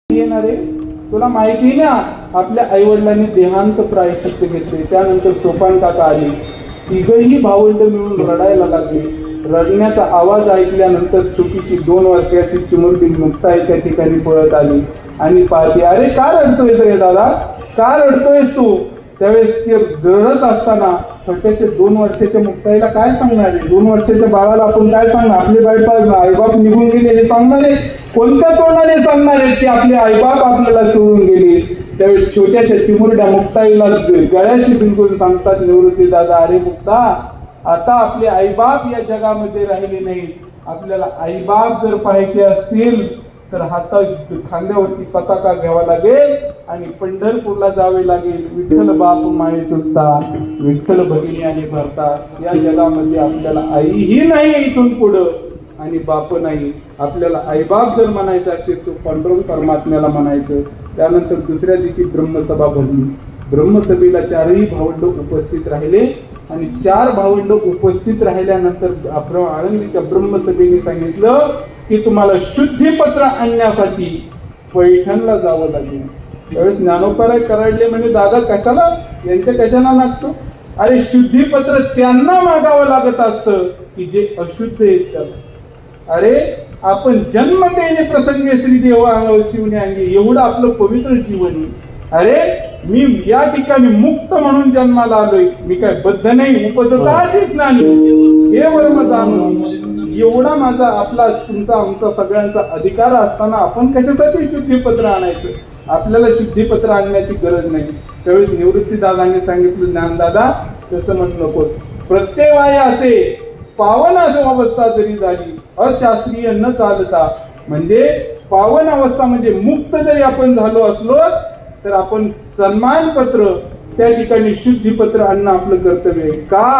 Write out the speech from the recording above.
येणार आहे? तुला माहिती ना, आपल्या आईवडिलांनी देहांत प्रायश्चित्त घेतले, त्यानंतर सोपान काका आले, तिघही भावंड मिळून रडायला लागले. रडण्याचा आवाज ऐकल्यानंतर छोटीशी 2 वर्षाची चिमुरडी मुक्ताई त्या ठिकाणी पळत आली आणि पाहते, अरे का रडतोयस रे दादा, का रडतोयस तू? त्यावेळेस ते रडत असताना छोट्याच्या 2 वर्षाच्या मुक्ताईला काय सांगणार आहे? 2 वर्षाच्या बाळाला आपण काय सांगणार? आपले आईबाप निघून गेले हे सांगणार आहे? कोणत्या तोंडाने सांगणार आहेत की आपले आईबाप आपल्याला सोडून गेले? त्यावेळी छोट्याशा चिमुरड्या मुक्ताईला गळ्याशी बिलकुल सांगतात निवृत्ती दादा, अरे मुक्ता, आता आपले आईबाप या जगामध्ये राहिले नाहीत. आपल्याला आईबाप जर पाहायचे असतील तर खांद्यावरती पताका घ्यावा लागेल आणि पंढरपूरला जावे लागेल. विठ्ठल बाप माये चुलता, विठ्ठल भगिनी आणि भरता. या जगामध्ये आपल्याला आईही नाही इथून पुढं आणि बाप नाही. आपल्याला आईबाप जर म्हणायचं असेल तर पांडुरंग परमात्म्याला म्हणायचं. त्यानंतर दुसऱ्या दिवशी ब्रह्मसभा भरली. ब्रह्मसभेला 4ही भावंड उपस्थित राहिले आणि 4 भावंड उपस्थित राहिल्यानंतर आळंदीच्या ब्रह्मसभेने सांगितलं की तुम्हाला शुद्धीपत्र आणण्यासाठी पैठणला जावं लागेल. त्यावेळेस ज्ञानोबराय कराडले म्हणजे दादा कशाला, यांच्या कशाला लागतो? अरे शुद्धीपत्र त्यांना मागावं लागत असतं की जे अशुद्ध आहेत त्याला. अरे आपण जन्म देणे प्रसंगे श्री देवा शिवने अंगी, एवढं आपलं पवित्र जीवन आहे. अरे मी या ठिकाणी मुक्त म्हणून जन्माला आलोय, मी काय बद्ध नाही, उपजताच नाही, हे वर्म जाणून एवढा माझा आपला तुमचा आमचा सगळ्यांचा अधिकार असताना आपण कशासाठी शुद्धीपत्र आणायचं? आपल्याला शुद्धीपत्र आणण्याची गरज नाही. त्यावेळेस निवृत्ती दादांनी सांगितलं, ज्ञानदादा तसं म्हणू नकोस, प्रत्यवाय असे पावन अवस्था जरी झाली अशास्त्रीय न चालता, म्हणजे पावन अवस्था म्हणजे मुक्त जरी आपण झालो असलो तर आपण सन्मानपत्र त्या ठिकाणी शुद्धीपत्र आणणं आपलं कर्तव्य आहे. का?